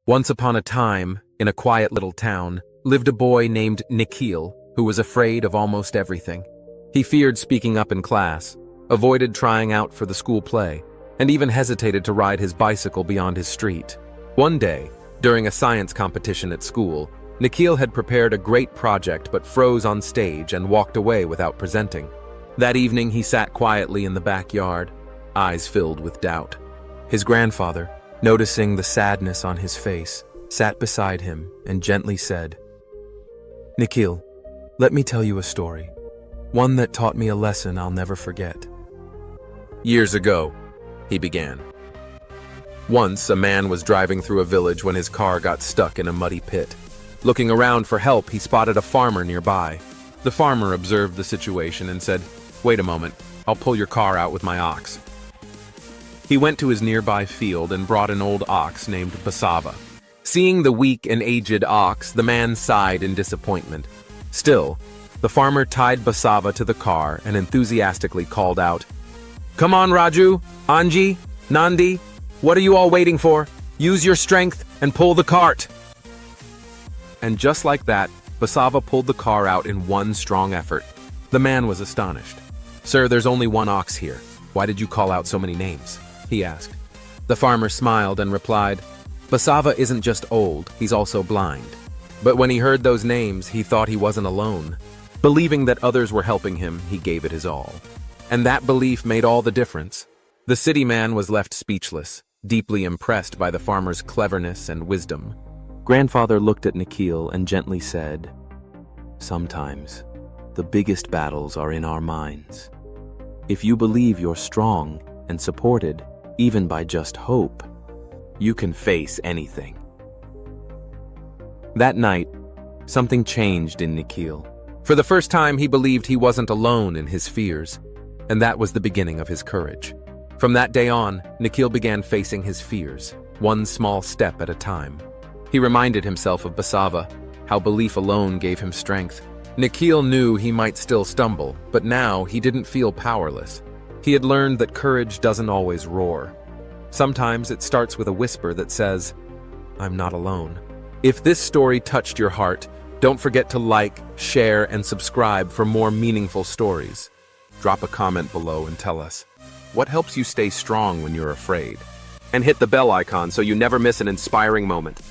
Once upon a time, in a quiet little town, lived a boy named Nikhil, who was afraid of almost everything. He feared speaking up in class, avoided trying out for the school play, and even hesitated to ride his bicycle beyond his street. One day, during a science competition at school, Nikhil had prepared a great project but froze on stage and walked away without presenting. That evening he sat quietly in the backyard, eyes filled with doubt. His grandfather, noticing the sadness on his face, sat beside him and gently said, "Nikhil, let me tell you a story, one that taught me a lesson I'll never forget." "Years ago," he began. "Once a man was driving through a village when his car got stuck in a muddy pit. Looking around for help, he spotted a farmer nearby. The farmer observed the situation and said, 'Wait a moment, I'll pull your car out with my ox.' He went to his nearby field and brought an old ox named Basava. Seeing the weak and aged ox, the man sighed in disappointment. Still, the farmer tied Basava to the car and enthusiastically called out, 'Come on, Raju, Anji, Nandi, what are you all waiting for? Use your strength and pull the cart.' And just like that, Basava pulled the car out in one strong effort. The man was astonished. 'Sir, there's only one ox here. Why did you call out so many names?' he asked. The farmer smiled and replied, 'Basava isn't just old, he's also blind.' But when he heard those names, he thought he wasn't alone. Believing that others were helping him, he gave it his all. And that belief made all the difference. The city man was left speechless, deeply impressed by the farmer's cleverness and wisdom. Grandfather looked at Nikhil and gently said, "Sometimes, the biggest battles are in our minds. If you believe you're strong and supported, even by just hope, you can face anything." That night, something changed in Nikhil. For the first time, he believed he wasn't alone in his fears, and that was the beginning of his courage. From that day on, Nikhil began facing his fears, one small step at a time. He reminded himself of Basava, how belief alone gave him strength. Nikhil knew he might still stumble, but now he didn't feel powerless. He had learned that courage doesn't always roar. Sometimes it starts with a whisper that says, "I'm not alone." If this story touched your heart, don't forget to like, share, and subscribe for more meaningful stories. Drop a comment below and tell us, what helps you stay strong when you're afraid? And hit the bell icon so you never miss an inspiring moment.